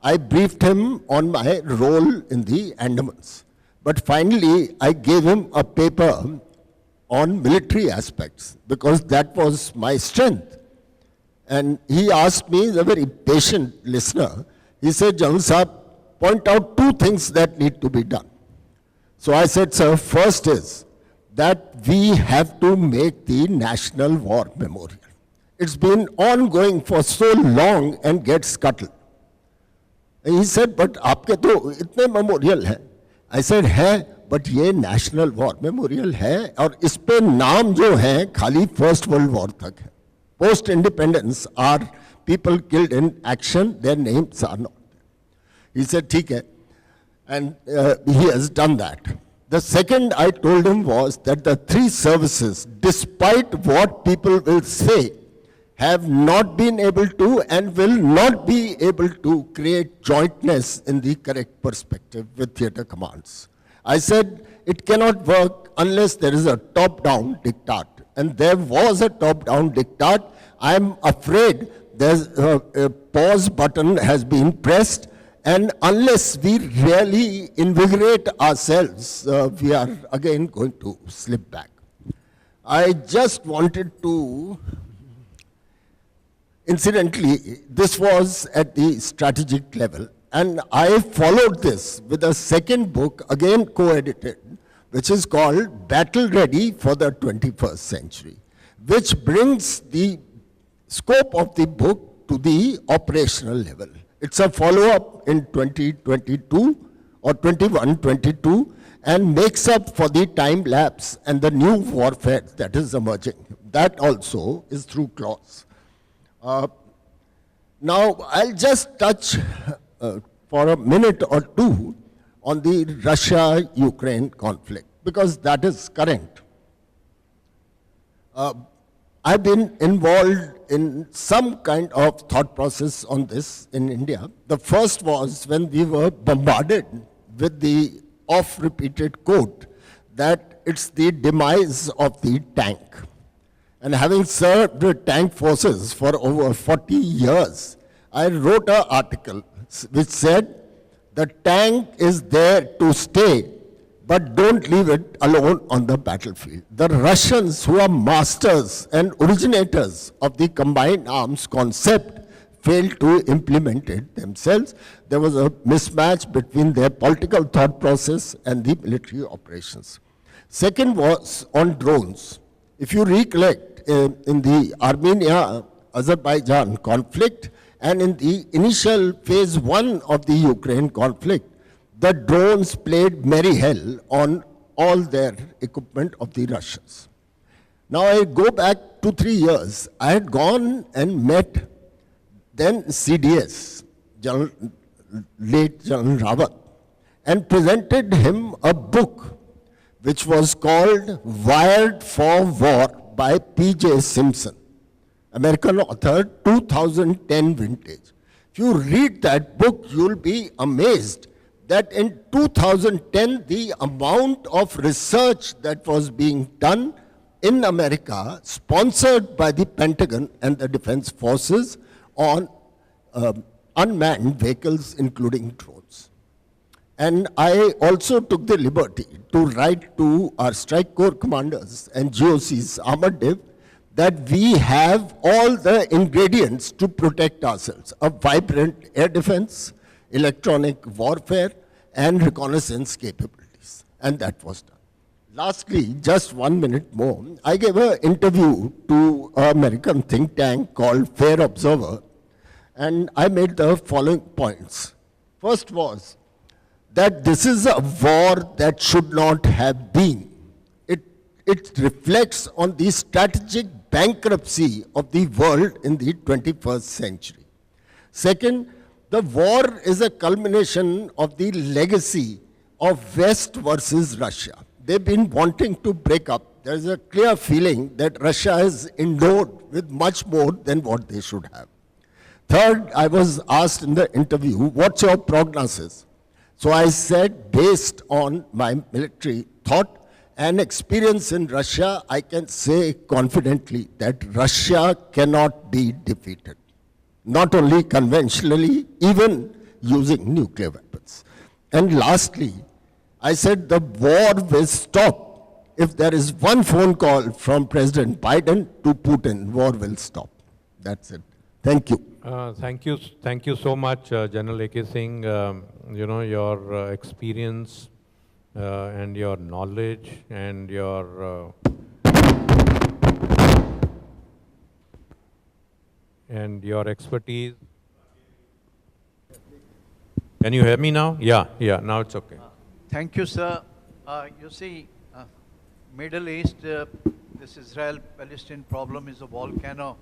I briefed him on my role in the Andamans. But finally, I gave him a paper on military aspects because that was my strength. And he asked me, as a very patient listener, he said, General Saab, point out 2 things that need to be done. So I said, sir, first is that we have to make the National War Memorial. It's been ongoing for so long and gets scuttled. And he said, but aapke to itne memorial hai. I said, hai, but ये national war memorial है और इस पे नाम जो है खाली first world war तक है. Post independence are people killed in action, their names are not. He said, ठीक है, and he has done that. The second I told him was that the three services, despite what people will say, have not been able to and will not be able to create jointness in the correct perspective with theater commands. I said it cannot work unless there is a top-down diktat. And there was a top-down diktat. I am afraid there's a pause button has been pressed, and unless we really invigorate ourselves, we are again going to slip back. I just wanted to, incidentally, this was at the strategic level, and I followed this with a second book, again co-edited, which is called Battle Ready for the 21st Century, which brings the scope of the book to the operational level. It's a follow-up in 2022 or 21-22 and makes up for the time lapse and the new warfare that is emerging. That also is through clause. Now, I'll just touch for a minute or two on the Russia-Ukraine conflict, because that is current. I've been involved in some kind of thought process on this in India. The first was when we were bombarded with the oft-repeated quote that it's the demise of the tank. And having served with tank forces for over 40 years, I wrote an article which said, the tank is there to stay, but don't leave it alone on the battlefield. The Russians, who are masters and originators of the combined arms concept, failed to implement it themselves. There was a mismatch between their political thought process and the military operations. Second was on drones. If you recollect, in the Armenia-Azerbaijan conflict and in the initial phase 1 of the Ukraine conflict, the drones played merry hell on all their equipment of the Russians. Now I go back 2-3 years. I had gone and met then CDS, late General Rawat, and presented him a book which was called Wired for War by P.J. Simpson, American author, 2010 vintage. If you read that book, you'll be amazed that in 2010, the amount of research that was being done in America, sponsored by the Pentagon and the Defense Forces on unmanned vehicles, including drones. And I also took the liberty to write to our strike corps commanders and GOC's armored div that we have all the ingredients to protect ourselves: a vibrant air defense, electronic warfare, and reconnaissance capabilities. And that was done. Lastly, just 1 minute more, I gave an interview to an American think tank called Fair Observer, and I made the following points. First was that this is a war that should not have been. It reflects on the strategic bankruptcy of the world in the 21st century. Second, the war is a culmination of the legacy of West versus Russia. They've been wanting to break up. There's a clear feeling that Russia is endowed with much more than what they should have. Third, I was asked in the interview, what's your prognosis? So I said, based on my military thought and experience in Russia, I can say confidently that Russia cannot be defeated. Not only conventionally, even using nuclear weapons. And lastly, I said the war will stop. If there is one phone call from President Biden to Putin, war will stop. That's it. Thank you. Thank you so much, General A.K. Singh. Your experience and your knowledge and your expertise. Can you hear me now? Yeah, now it's okay. Thank you, sir. You see, Middle East, this Israel-Palestine problem is a volcano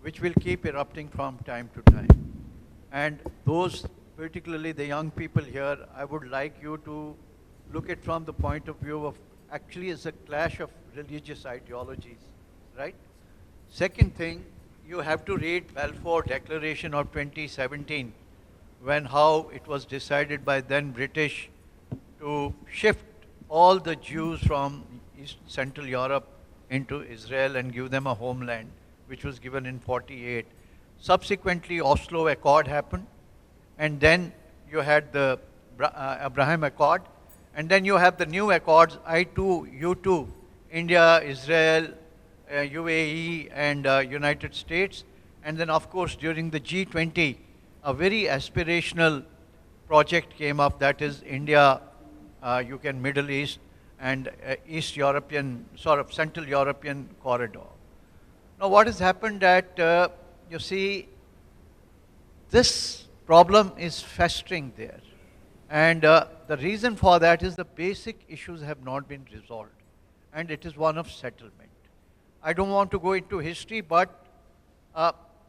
which will keep erupting from time to time. And those, particularly the young people here, I would like you to look at from the point of view of actually it's a clash of religious ideologies, right? Second thing, you have to read Balfour Declaration of 2017, when how it was decided by then British to shift all the Jews from East Central Europe into Israel and give them a homeland, which was given in 48. Subsequently, Oslo Accord happened, and then you had the Abraham Accord, and then you have the new accords, I2, U2, India, Israel, UAE, and United States. And then, of course, during the G20, a very aspirational project came up, that is India, Middle East, and East European, sort of Central European corridor. Now, what has happened that, you see, this problem is festering there. And the reason for that is the basic issues have not been resolved. And it is one of settlement. I don't want to go into history, but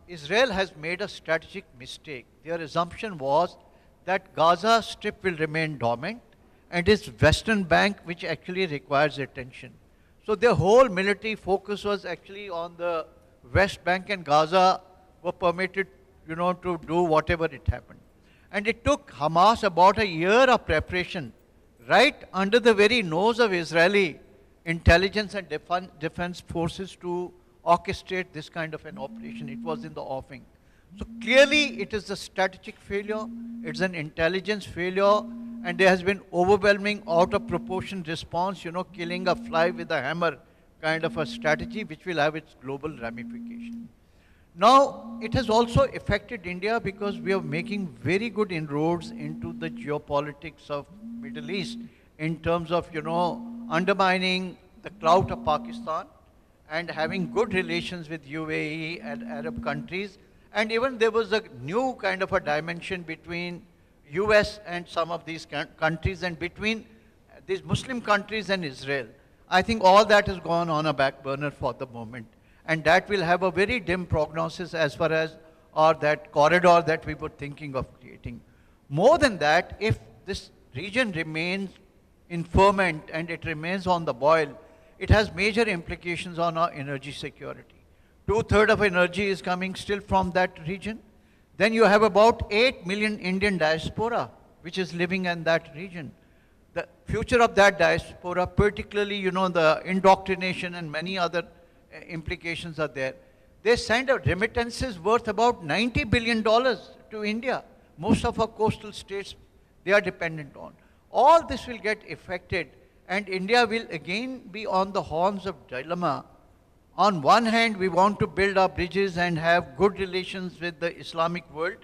Israel has made a strategic mistake. Their assumption was that Gaza Strip will remain dormant, and it's Western Bank which actually requires attention. So their whole military focus was actually on the West Bank, and Gaza were permitted, to do whatever it happened. And it took Hamas about a year of preparation, right under the very nose of Israeli intelligence and defense forces, to orchestrate this kind of an operation. It was in the offing. So clearly it is a strategic failure, it's an intelligence failure, and there has been overwhelming out of proportion response, killing a fly with a hammer kind of a strategy which will have its global ramification. Now, it has also affected India because we are making very good inroads into the geopolitics of Middle East in terms of, undermining the clout of Pakistan and having good relations with UAE and Arab countries. And even there was a new kind of a dimension between US and some of these countries, and between these Muslim countries and Israel. I think all that has gone on a back burner for the moment. And that will have a very dim prognosis as far as that corridor that we were thinking of creating. More than that, if this region remains in ferment and it remains on the boil, it has major implications on our energy security. 2/3 of energy is coming still from that region. Then you have about 8 million Indian diaspora, which is living in that region. The future of that diaspora, particularly, the indoctrination and many other implications are there. They send out remittances worth about $90 billion to India. Most of our coastal states, they are dependent on. All this will get affected, and India will again be on the horns of dilemma. On one hand, we want to build our bridges and have good relations with the Islamic world.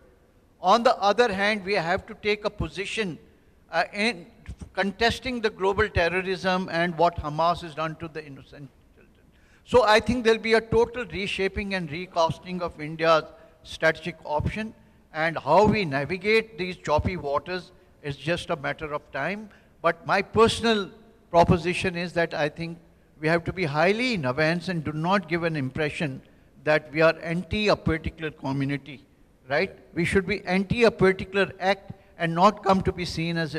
On the other hand, we have to take a position in contesting the global terrorism and what Hamas has done to the innocent children. So I think there'll be a total reshaping and recasting of India's strategic option, and how we navigate these choppy waters is just a matter of time. But my personal proposition is that I think we have to be highly in advance and do not give an impression that we are anti a particular community, right? We should be anti a particular act and not come to be seen as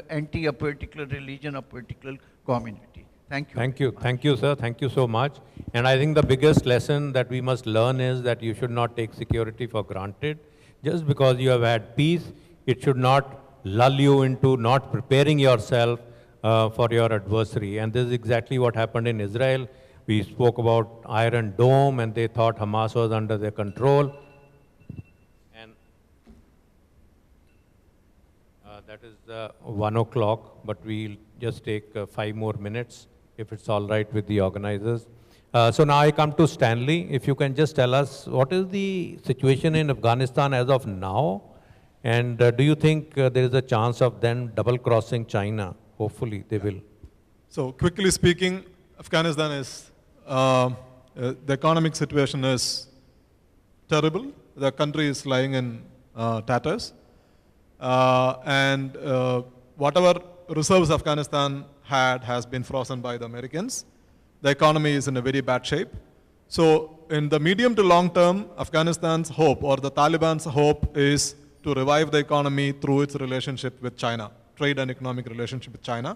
anti a particular religion or particular community. Thank you. Thank you. Thank you, sir. Thank you so much. And I think the biggest lesson that we must learn is that you should not take security for granted. Just because you have had peace, it should not lull you into not preparing yourself for your adversary. And this is exactly what happened in Israel. We spoke about Iron Dome, and they thought Hamas was under their control. And that is 1 o'clock, but we'll just take 5 more minutes, if it's all right with the organizers. So now I come to Stanley. If you can just tell us, what is the situation in Afghanistan as of now? And do you think there is a chance of them double-crossing China? Hopefully they will. So quickly speaking, Afghanistan is, the economic situation is terrible. The country is lying in tatters. And whatever reserves Afghanistan had has been frozen by the Americans. The economy is in a very bad shape. So in the medium to long term, Afghanistan's hope or the Taliban's hope is to revive the economy through its relationship with China, trade and economic relationship with China.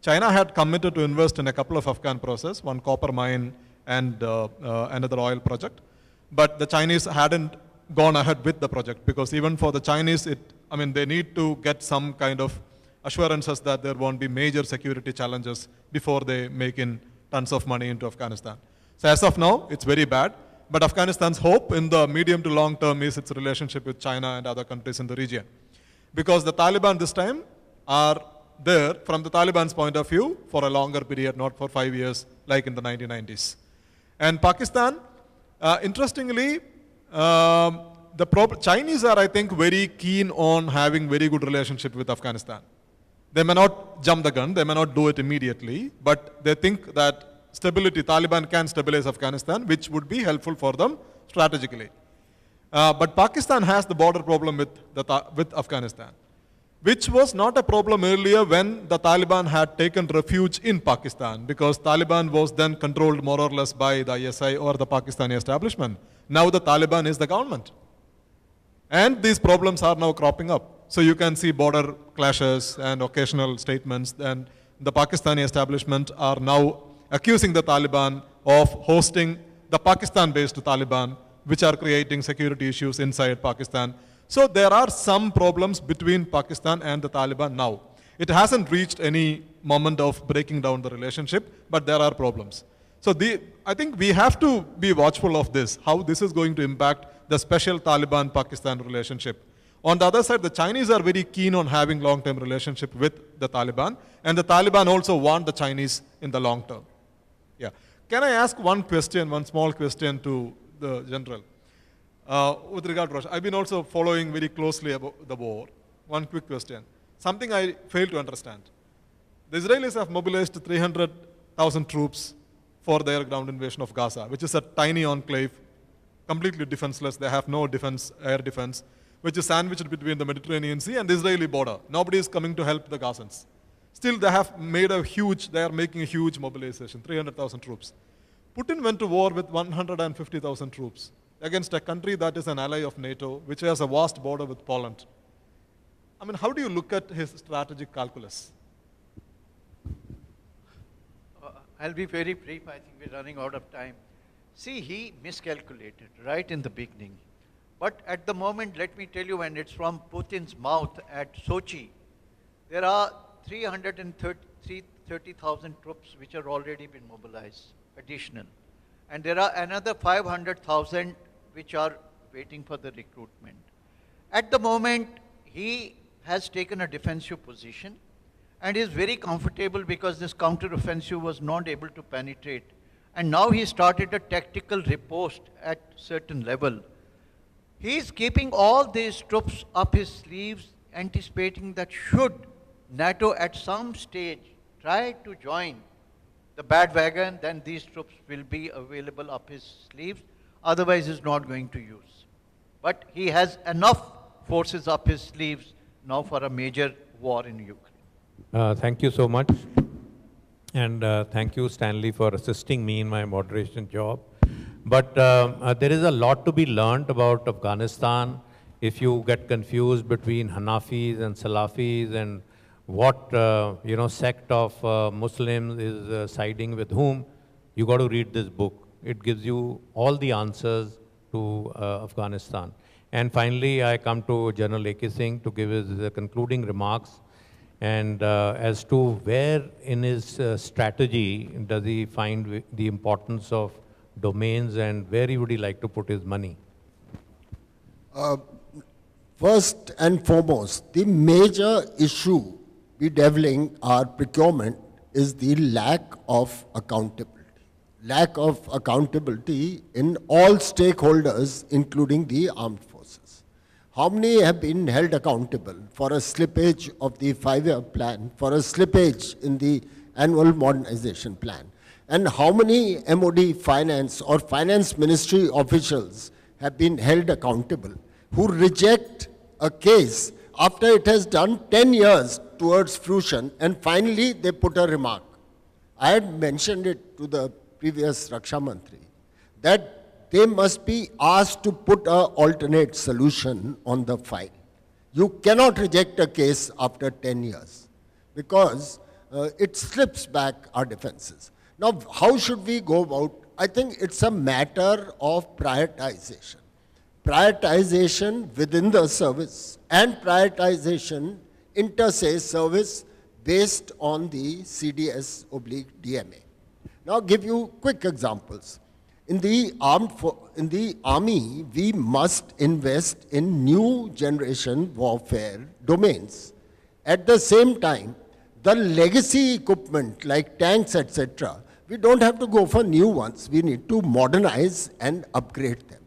China had committed to invest in a couple of Afghan processes, one copper mine and another oil project. But the Chinese hadn't gone ahead with the project because even for the Chinese, they need to get some kind of assurances that there won't be major security challenges before they make in tons of money into Afghanistan. So as of now, it's very bad. But Afghanistan's hope in the medium to long term is its relationship with China and other countries in the region. Because the Taliban this time are there from the Taliban's point of view for a longer period, not for 5 years like in the 1990s. And Pakistan, interestingly, Chinese are, I think, very keen on having very good relationship with Afghanistan. They may not jump the gun, they may not do it immediately, but they think that stability, Taliban can stabilize Afghanistan, which would be helpful for them strategically. But Pakistan has the border problem with Afghanistan, which was not a problem earlier when the Taliban had taken refuge in Pakistan, because Taliban was then controlled more or less by the ISI or the Pakistani establishment. Now the Taliban is the government. And these problems are now cropping up. So you can see border clashes and occasional statements, and the Pakistani establishment are now accusing the Taliban of hosting the Pakistan-based Taliban, which are creating security issues inside Pakistan. So there are some problems between Pakistan and the Taliban now. It hasn't reached any moment of breaking down the relationship, but there are problems. So I think we have to be watchful of this, how this is going to impact the special Taliban-Pakistan relationship. On the other side, the Chinese are very keen on having long-term relationship with the Taliban, and the Taliban also want the Chinese in the long term. Yeah. Can I ask one question, one small question to the general? With regard to Russia, I've been also following very closely about the war. One quick question. Something I fail to understand. The Israelis have mobilized 300,000 troops for their ground invasion of Gaza, which is a tiny enclave, completely defenseless. They have no defense, air defense, which is sandwiched between the Mediterranean Sea and the Israeli border. Nobody is coming to help the Gazans. Still, they are making a huge mobilization, 300,000 troops. Putin went to war with 150,000 troops against a country that is an ally of NATO, which has a vast border with Poland. How do you look at his strategic calculus? I'll be very brief. I think we're running out of time. See, he miscalculated right in the beginning. But at the moment, let me tell you, when it's from Putin's mouth at Sochi, there are 330,000 troops which are already been mobilized, additional. And there are another 500,000 which are waiting for the recruitment. At the moment, he has taken a defensive position and is very comfortable because this counter-offensive was not able to penetrate. And now he started a tactical riposte at certain level. He is keeping all these troops up his sleeves, anticipating that should NATO at some stage try to join the bad wagon, then these troops will be available up his sleeves. Otherwise, he's not going to use. But he has enough forces up his sleeves now for a major war in Ukraine. Thank you so much. And thank you, Stanley, for assisting me in my moderation job. But there is a lot to be learned about Afghanistan. If you get confused between Hanafis and Salafis and what sect of Muslims is siding with whom, you got to read this book. It gives you all the answers to Afghanistan. And finally, I come to General A.K. Singh to give his concluding remarks. And as to where in his strategy does he find the importance of domains and where would he like to put his money? First and foremost, the major issue bedeviling our procurement is the lack of accountability. Lack of accountability in all stakeholders, including the armed forces. How many have been held accountable for a slippage of the 5-year plan, for a slippage in the annual modernization plan? And how many MOD finance or finance ministry officials have been held accountable who reject a case after it has done 10 years towards fruition. And finally, they put a remark. I had mentioned it to the previous Raksha Mantri, that they must be asked to put an alternate solution on the file. You cannot reject a case after 10 years because it slips back our defenses. Now, how should we go about? I think it's a matter of prioritization. Prioritization within the service and prioritization inter se service based on the CDS/DMA. Now, give you quick examples. In the army, we must invest in new generation warfare domains. At the same time, the legacy equipment like tanks, etc., we don't have to go for new ones. We need to modernize and upgrade them.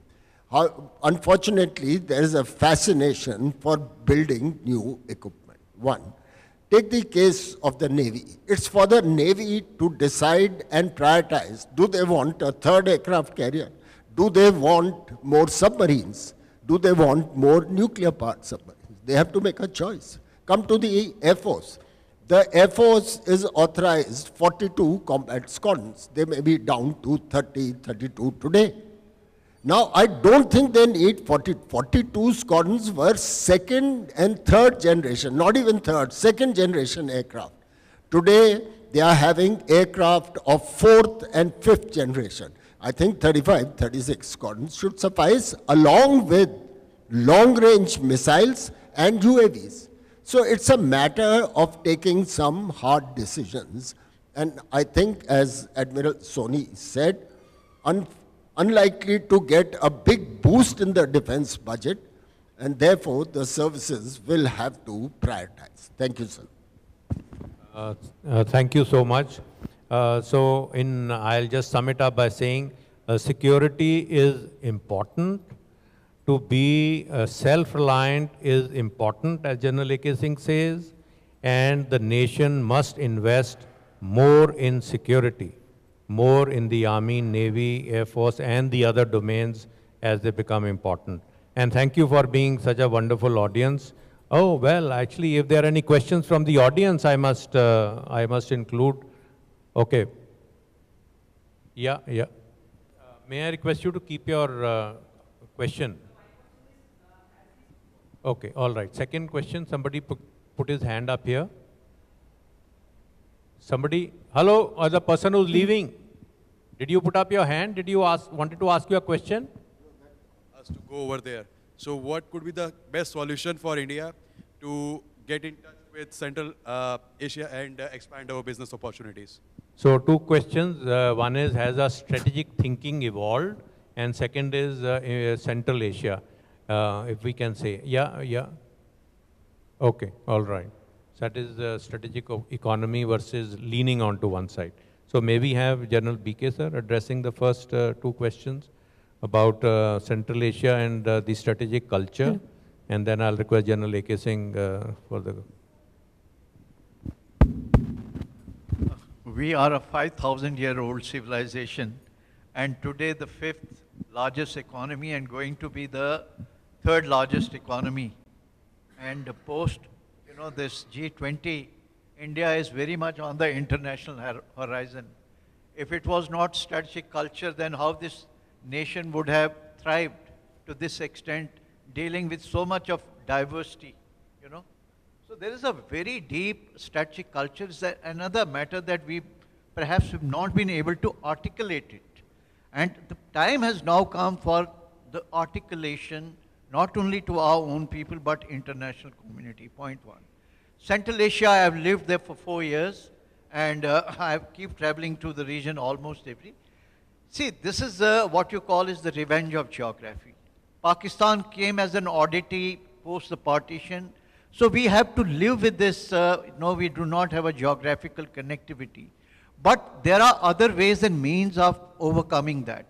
Unfortunately, there is a fascination for building new equipment. One, take the case of the Navy. It's for the Navy to decide and prioritize. Do they want a third aircraft carrier? Do they want more submarines? Do they want more nuclear-powered submarines? They have to make a choice. Come to the Air Force. The Air Force is authorized 42 combat squadrons. They may be down to 30, 32 today. Now, I don't think they need 40. 42 squadrons were second and third generation, not even third, second generation aircraft. Today, they are having aircraft of fourth and fifth generation. I think 35, 36 squadrons should suffice along with long-range missiles and UAVs. So it's a matter of taking some hard decisions. And I think, as Admiral Soni said, unlikely to get a big boost in the defense budget, and therefore the services will have to prioritize. Thank you, sir. Thank you so much. I'll just sum it up by saying security is important. To be self-reliant is important, as General A.K. Singh says, and the nation must invest more in security, more in the Army, Navy, Air Force, and the other domains as they become important. And thank you for being such a wonderful audience. Oh, well, actually, if there are any questions from the audience, I must include. Okay. Yeah. May I request you to keep your question? Okay, all right. Second question, somebody put his hand up here. Somebody, hello, or the person who's leaving. Did you put up your hand? Did you wanted to ask you a question? Us to go over there. So what could be the best solution for India to get in touch with Central Asia and expand our business opportunities? So two questions. One is, has our strategic thinking evolved? And second is Central Asia, if we can say. Yeah. Okay, all right. So that is the strategic economy versus leaning onto one side. So maybe have General BK sir addressing the first two questions about Central Asia and the strategic culture. And then I'll request General A.K. Singh for the... We are a 5,000-year-old civilization, and today the fifth largest economy and going to be the third largest economy. And post, this G20, India is very much on the international horizon. If it was not strategic culture, then how this nation would have thrived to this extent, dealing with so much of diversity, So there is a very deep strategic culture. It's another matter that we perhaps have not been able to articulate it. And the time has now come for the articulation, not only to our own people, but international community, point one. Central Asia, I have lived there for 4 years, and I keep traveling to the region almost every. See, this is what you call is the revenge of geography. Pakistan came as an oddity post the partition. So we have to live with this, we do not have a geographical connectivity. But there are other ways and means of overcoming that.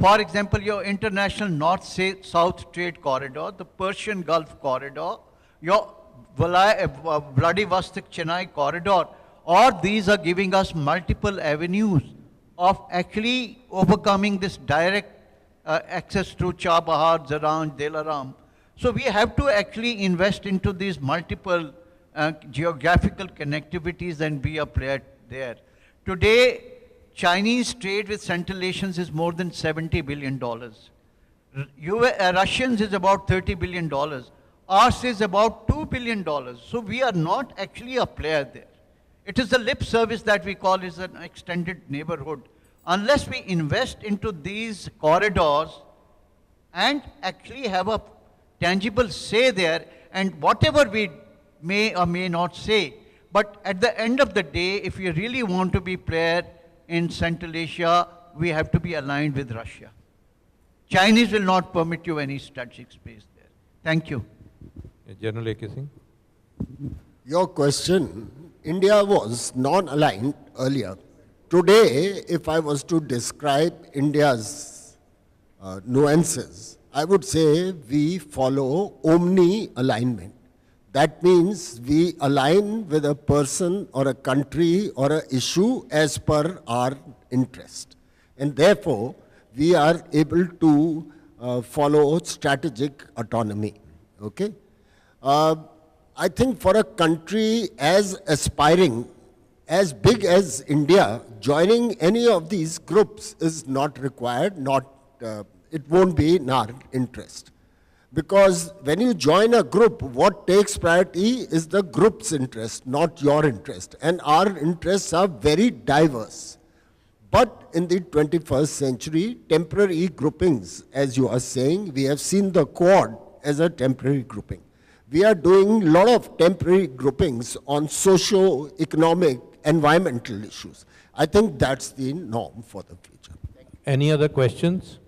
For example, your international north-south trade corridor, the Persian Gulf corridor, your Vladivostok-Chennai corridor, all these are giving us multiple avenues of actually overcoming this direct access through Chabahar, Zaran, Dilaram. So we have to actually invest into these multiple geographical connectivities and be a player there. Today, Chinese trade with Central Asians is more than $70 billion. Russians is about $30 billion. Ours is about $2 billion. So we are not actually a player there. It is the lip service that we call is an extended neighborhood. Unless we invest into these corridors and actually have a tangible say there, and whatever we may or may not say, but at the end of the day, if we really want to be player in Central Asia, we have to be aligned with Russia. Chinese will not permit you any strategic space there. Thank you. General A.K. Singh. Your question, India was non-aligned earlier. Today, if I was to describe India's nuances, I would say we follow omni-alignment. That means we align with a person or a country or an issue as per our interest. And therefore, we are able to follow strategic autonomy. Okay? I think for a country as aspiring, as big as India, joining any of these groups is not required, it won't be in our interest. Because when you join a group, what takes priority is the group's interest, not your interest. And our interests are very diverse. But in the 21st century, temporary groupings, as you are saying, we have seen the Quad as a temporary grouping. We are doing a lot of temporary groupings on socio-economic, environmental issues. I think that's the norm for the future. Any other questions?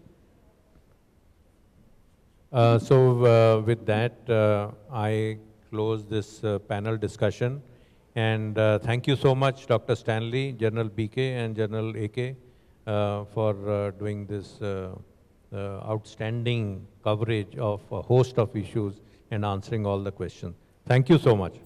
With that, I close this panel discussion. And thank you so much, Dr. Stanley, General BK, and General AK for doing this outstanding coverage of a host of issues and answering all the questions. Thank you so much.